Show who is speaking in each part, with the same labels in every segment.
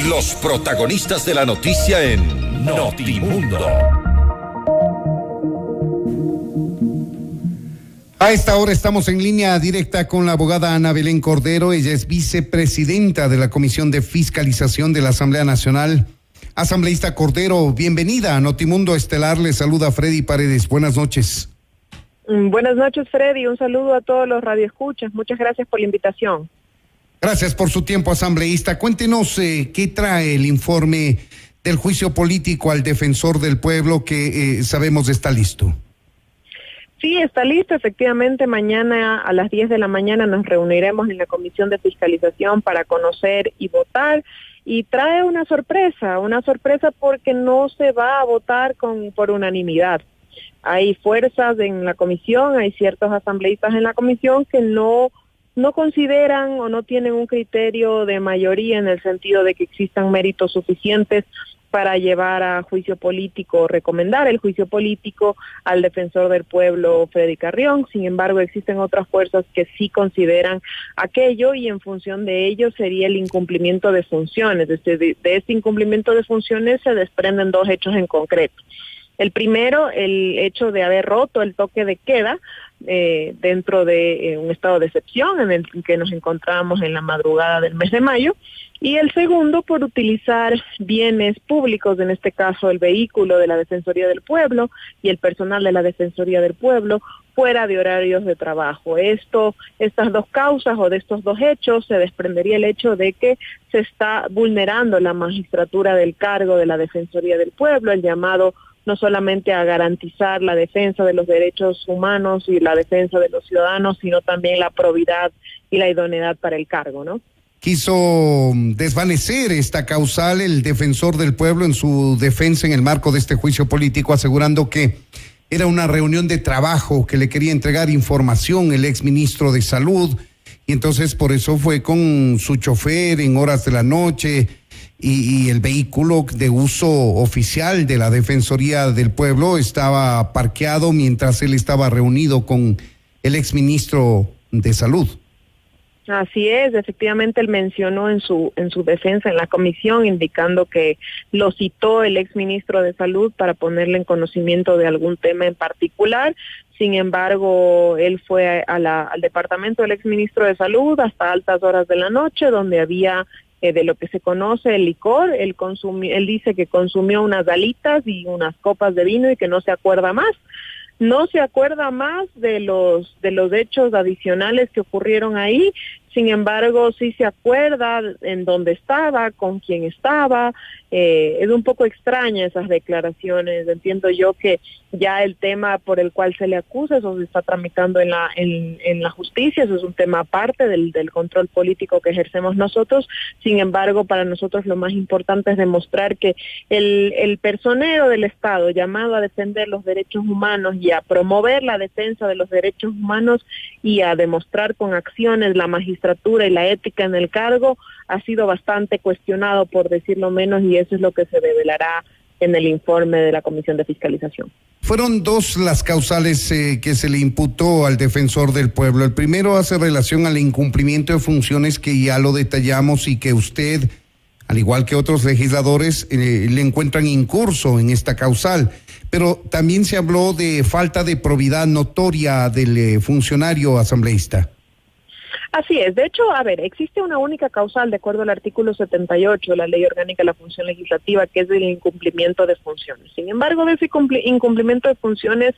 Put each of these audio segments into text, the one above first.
Speaker 1: Los protagonistas de la noticia en Notimundo.
Speaker 2: A esta hora estamos en línea directa con la abogada Ana Belén Cordero. Ella es vicepresidenta de la Comisión de Fiscalización de la Asamblea Nacional. Asambleísta Cordero, bienvenida a Notimundo Estelar. Le saluda Freddy Paredes. Buenas noches.
Speaker 3: Buenas noches, Freddy. Un saludo a todos los radioescuchas. Muchas gracias por la invitación.
Speaker 2: Gracias por su tiempo, asambleísta. Cuéntenos qué trae el informe del juicio político al defensor del pueblo que sabemos está listo.
Speaker 3: Sí, está listo. Efectivamente, mañana a las 10 de la mañana nos reuniremos en la Comisión de Fiscalización para conocer y votar. Y trae una sorpresa porque no se va a votar por unanimidad. Hay fuerzas en la comisión, hay ciertos asambleístas en la comisión que no consideran o no tienen un criterio de mayoría en el sentido de que existan méritos suficientes para llevar a juicio político, recomendar el juicio político al defensor del pueblo, Freddy Carrión. Sin embargo, existen otras fuerzas que sí consideran aquello y en función de ello sería el incumplimiento de funciones. De este incumplimiento de funciones se desprenden dos hechos en concreto. El primero, el hecho de haber roto el toque de queda dentro de un estado de excepción en el que nos encontramos en la madrugada del mes de mayo. Y el segundo, por utilizar bienes públicos, en este caso el vehículo de la Defensoría del Pueblo y el personal de la Defensoría del Pueblo, fuera de horarios de trabajo. Estas dos causas o de estos dos hechos se desprendería el hecho de que se está vulnerando la magistratura del cargo de la Defensoría del Pueblo, el llamado no solamente a garantizar la defensa de los derechos humanos y la defensa de los ciudadanos, sino también la probidad y la idoneidad para el cargo, ¿no?
Speaker 2: Quiso desvanecer esta causal el defensor del pueblo en su defensa en el marco de este juicio político, asegurando que era una reunión de trabajo, que le quería entregar información el exministro de Salud, y entonces por eso fue con su chofer en horas de la noche y el vehículo de uso oficial de la Defensoría del Pueblo estaba parqueado mientras él estaba reunido con el exministro de Salud.
Speaker 3: Así es, efectivamente él mencionó en su defensa en la comisión, indicando que lo citó el exministro de Salud para ponerle en conocimiento de algún tema en particular. Sin embargo, él fue al departamento del exministro de Salud hasta altas horas de la noche, donde había de lo que se conoce el licor. Él dice que consumió unas alitas y unas copas de vino y que no se acuerda más. No se acuerda más de los hechos adicionales que ocurrieron ahí. Sin embargo, sí se acuerda en dónde estaba, con quién estaba. Es un poco extraña esas declaraciones. Entiendo yo que ya el tema por el cual se le acusa, eso se está tramitando en la justicia, eso es un tema aparte del control político que ejercemos nosotros. Sin embargo, para nosotros lo más importante es demostrar que el personero del Estado llamado a defender los derechos humanos y a promover la defensa de los derechos humanos y a demostrar con acciones la magistratura y la ética en el cargo ha sido bastante cuestionado, por decirlo menos, y eso es lo que se develará en el informe de la Comisión de Fiscalización.
Speaker 2: Fueron dos las causales que se le imputó al defensor del pueblo. El primero hace relación al incumplimiento de funciones, que ya lo detallamos y que usted, al igual que otros legisladores, le encuentran incurso en esta causal. Pero también se habló de falta de probidad notoria del funcionario asambleísta.
Speaker 3: Así es. De hecho, existe una única causal de acuerdo al artículo 78 de la Ley Orgánica de la Función Legislativa, que es el incumplimiento de funciones. Sin embargo, de ese incumplimiento de funciones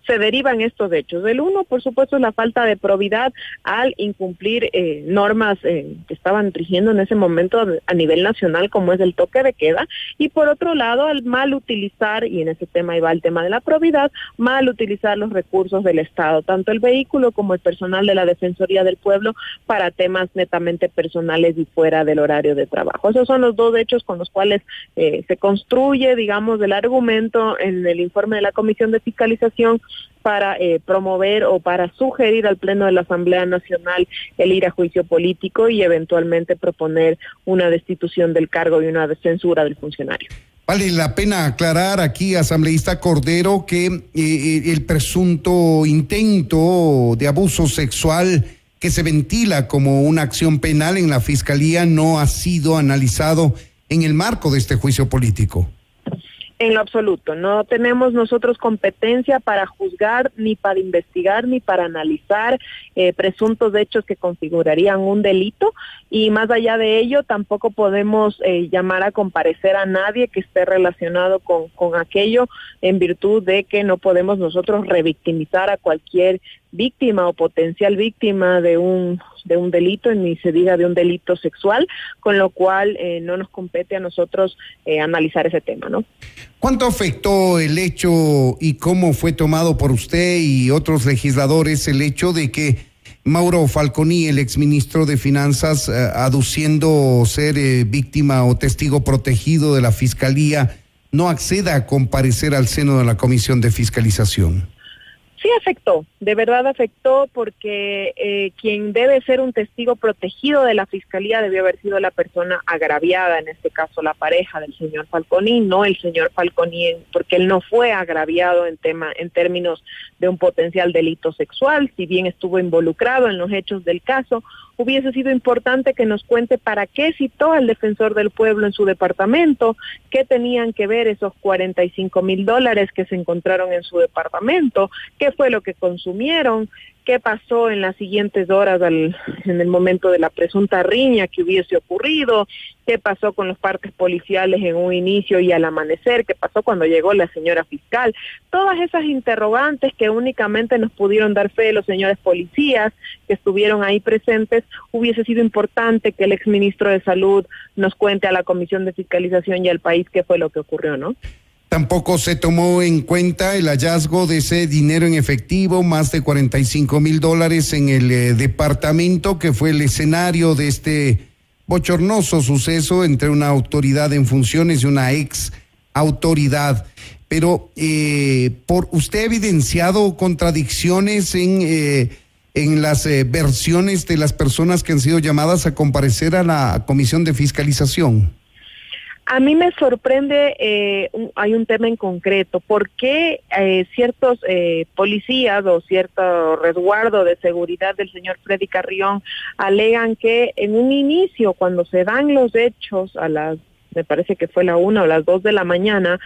Speaker 3: se derivan estos hechos. El uno, por supuesto, es la falta de probidad al incumplir normas que estaban rigiendo en ese momento a nivel nacional, como es el toque de queda, y por otro lado, al mal utilizar, y en ese tema ahí va el tema de la probidad, mal utilizar los recursos del Estado, tanto el vehículo como el personal de la Defensoría del Pueblo, para temas netamente personales y fuera del horario de trabajo. Esos son los dos hechos con los cuales se construye, digamos, el argumento en el informe de la Comisión de Fiscalización para promover o para sugerir al Pleno de la Asamblea Nacional el ir a juicio político y eventualmente proponer una destitución del cargo y una censura del funcionario.
Speaker 2: Vale la pena aclarar aquí, asambleísta Cordero, que el presunto intento de abuso sexual que se ventila como una acción penal en la Fiscalía no ha sido analizado en el marco de este juicio político.
Speaker 3: En lo absoluto, no tenemos nosotros competencia para juzgar, ni para investigar, ni para analizar presuntos hechos que configurarían un delito, y más allá de ello tampoco podemos llamar a comparecer a nadie que esté relacionado con aquello, en virtud de que no podemos nosotros revictimizar a cualquier víctima o potencial víctima de un delito, ni se diga de un delito sexual, con lo cual no nos compete a nosotros analizar ese tema, ¿no?
Speaker 2: ¿Cuánto afectó el hecho y cómo fue tomado por usted y otros legisladores el hecho de que Mauro Falconi, el exministro de Finanzas, aduciendo ser víctima o testigo protegido de la Fiscalía, no acceda a comparecer al seno de la Comisión de Fiscalización?
Speaker 3: Sí afectó, de verdad afectó, porque quien debe ser un testigo protegido de la Fiscalía debió haber sido la persona agraviada, en este caso la pareja del señor Falconi, no el señor Falconi, porque él no fue agraviado en términos de un potencial delito sexual, si bien estuvo involucrado en los hechos del caso. Hubiese sido importante que nos cuente para qué citó al defensor del pueblo en su departamento, qué tenían que ver esos $45,000 que se encontraron en su departamento, qué fue lo que consumieron, qué pasó en las siguientes horas en el momento de la presunta riña que hubiese ocurrido, qué pasó con los partes policiales en un inicio y al amanecer, qué pasó cuando llegó la señora fiscal. Todas esas interrogantes que únicamente nos pudieron dar fe los señores policías que estuvieron ahí presentes, hubiese sido importante que el exministro de Salud nos cuente a la Comisión de Fiscalización y al país qué fue lo que ocurrió, ¿no?
Speaker 2: Tampoco se tomó en cuenta el hallazgo de ese dinero en efectivo, más de $45,000 en el departamento, que fue el escenario de este bochornoso suceso entre una autoridad en funciones y una ex autoridad. Pero ¿usted ha evidenciado contradicciones en las versiones de las personas que han sido llamadas a comparecer a la Comisión de Fiscalización?
Speaker 3: A mí me sorprende, hay un tema en concreto, ¿por qué ciertos policías o cierto resguardo de seguridad del señor Freddy Carrión alegan que en un inicio, cuando se dan los hechos me parece que fue la 1 o las 2 de la mañana,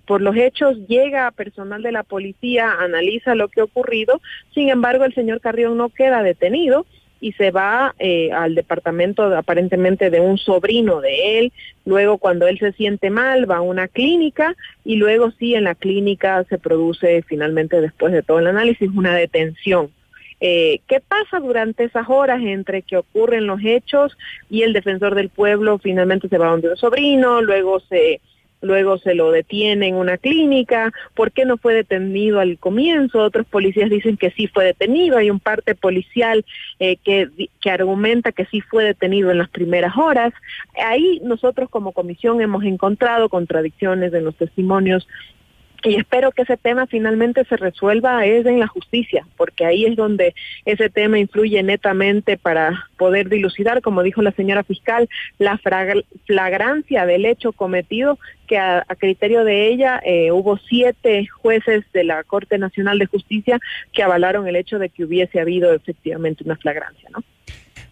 Speaker 3: por los hechos llega personal de la policía, analiza lo que ha ocurrido, sin embargo el señor Carrión no queda detenido y se va al departamento aparentemente de un sobrino de él. Luego, cuando él se siente mal, va a una clínica y luego sí, en la clínica se produce finalmente, después de todo el análisis, una detención. ¿Qué pasa durante esas horas entre que ocurren los hechos y el defensor del pueblo finalmente se va donde un sobrino, luego se lo detiene en una clínica? ¿Por qué no fue detenido al comienzo? Otros policías dicen que sí fue detenido. Hay un parte policial que argumenta que sí fue detenido en las primeras horas. Ahí nosotros como comisión hemos encontrado contradicciones en los testimonios, y espero que ese tema finalmente se resuelva en la justicia, porque ahí es donde ese tema influye netamente para poder dilucidar, como dijo la señora fiscal, la flagrancia del hecho cometido, que a criterio de ella hubo 7 jueces de la Corte Nacional de Justicia que avalaron el hecho de que hubiese habido efectivamente una flagrancia, ¿no?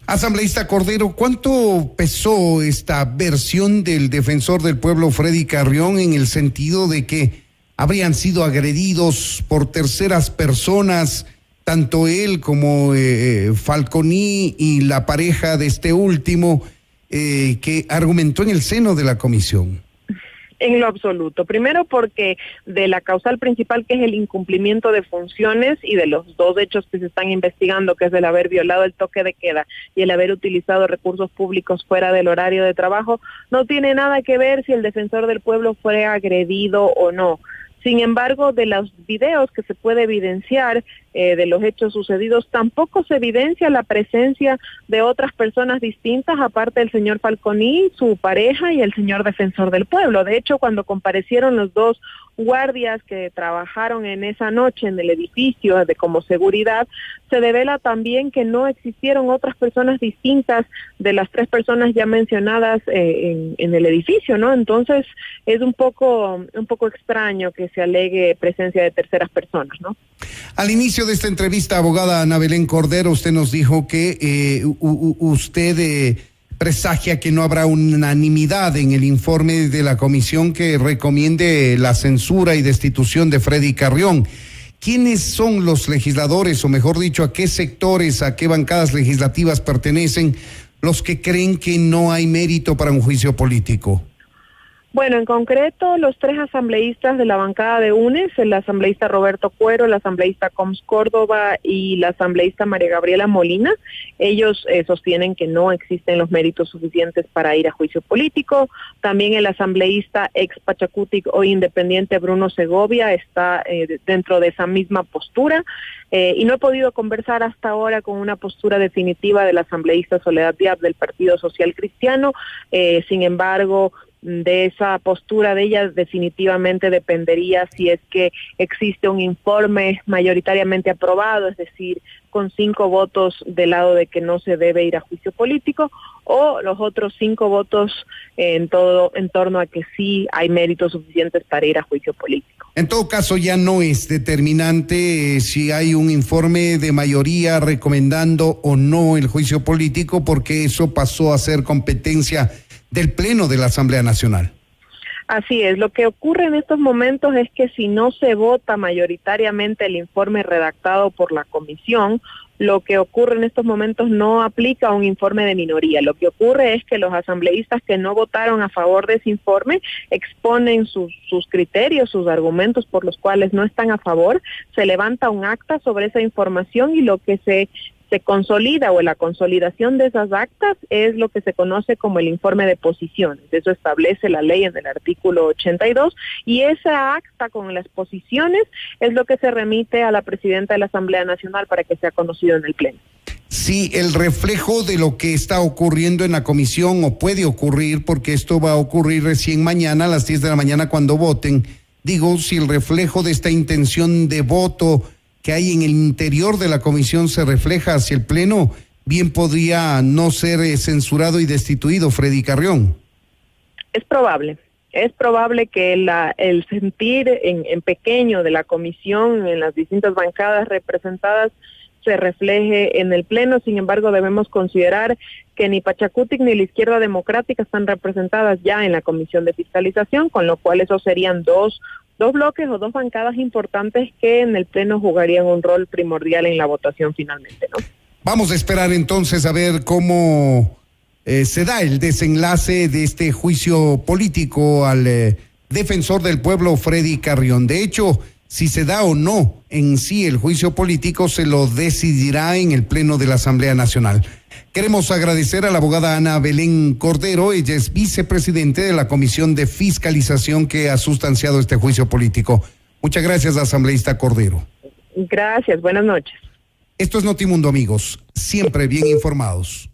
Speaker 2: Asambleísta Cordero, ¿cuánto pesó esta versión del defensor del pueblo Freddy Carrión en el sentido de que habrían sido agredidos por terceras personas, tanto él como Falconi y la pareja de este último, que argumentó en el seno de la comisión?
Speaker 3: En lo absoluto. Primero porque de la causal principal, que es el incumplimiento de funciones, y de los 2 hechos que se están investigando, que es el haber violado el toque de queda y el haber utilizado recursos públicos fuera del horario de trabajo, no tiene nada que ver si el defensor del pueblo fue agredido o no. Sin embargo, de los videos que se puede evidenciar de los hechos sucedidos, tampoco se evidencia la presencia de otras personas distintas, aparte del señor Falconi, su pareja y el señor defensor del pueblo. De hecho, cuando comparecieron los 2 guardias que trabajaron en esa noche en el edificio como seguridad, se devela también que no existieron otras personas distintas de las 3 personas ya mencionadas en el edificio, ¿no? Entonces es un poco extraño que se alegue presencia de terceras personas, ¿no?
Speaker 2: Al inicio de esta entrevista, abogada Ana Belén Cordero, usted nos dijo que usted presagia que no habrá unanimidad en el informe de la comisión que recomiende la censura y destitución de Freddy Carrión. ¿Quiénes son los legisladores, o mejor dicho, a qué sectores, a qué bancadas legislativas pertenecen los que creen que no hay mérito para un juicio político?
Speaker 3: Bueno, en concreto, los 3 asambleístas de la bancada de UNES, el asambleísta Roberto Cuero, el asambleísta Coms Córdoba y la asambleísta María Gabriela Molina, ellos sostienen que no existen los méritos suficientes para ir a juicio político. También el asambleísta ex Pachacutic, hoy independiente, Bruno Segovia, está dentro de esa misma postura. Y no he podido conversar hasta ahora con una postura definitiva de la asambleísta Soledad Diab del Partido Social Cristiano. Sin embargo, de esa postura de ella definitivamente dependería si es que existe un informe mayoritariamente aprobado, es decir, con 5 votos del lado de que no se debe ir a juicio político, o los otros 5 votos en torno a que sí hay méritos suficientes para ir a juicio político.
Speaker 2: En todo caso, ya no es determinante si hay un informe de mayoría recomendando o no el juicio político, porque eso pasó a ser competencia del Pleno de la Asamblea Nacional.
Speaker 3: Así es, lo que ocurre en estos momentos es que si no se vota mayoritariamente el informe redactado por la comisión, lo que ocurre en estos momentos no aplica a un informe de minoría. Lo que ocurre es que los asambleístas que no votaron a favor de ese informe exponen sus criterios, sus argumentos por los cuales no están a favor, se levanta un acta sobre esa información y lo que se consolida, o la consolidación de esas actas, es lo que se conoce como el informe de posiciones. Eso establece la ley en el artículo 82, y esa acta con las posiciones es lo que se remite a la presidenta de la Asamblea Nacional para que sea conocido en el Pleno.
Speaker 2: Sí, el reflejo de lo que está ocurriendo en la comisión, o puede ocurrir, porque esto va a ocurrir recién mañana a las 10 de la mañana cuando voten, digo, si el reflejo de esta intención de voto que hay en el interior de la comisión se refleja hacia el Pleno, bien podría no ser censurado y destituido Freddy Carrión. Es probable que el sentir en pequeño de la comisión, en las distintas bancadas representadas, se refleje en el Pleno. Sin embargo, debemos considerar que ni Pachacutic ni la Izquierda Democrática están representadas ya en la Comisión de Fiscalización, con lo cual esos serían dos bloques o 2 bancadas importantes que en el Pleno jugarían un rol primordial en la votación finalmente, ¿no? Vamos a esperar entonces a ver cómo se da el desenlace de este juicio político al defensor del pueblo Freddy Carrión. De hecho, si se da o no en sí el juicio político se lo decidirá en el Pleno de la Asamblea Nacional. Queremos agradecer a la abogada Ana Belén Cordero, ella es vicepresidente de la Comisión de Fiscalización que ha sustanciado este juicio político. Muchas gracias, asambleísta Cordero. Gracias, buenas noches. Esto es Notimundo, amigos, siempre bien informados.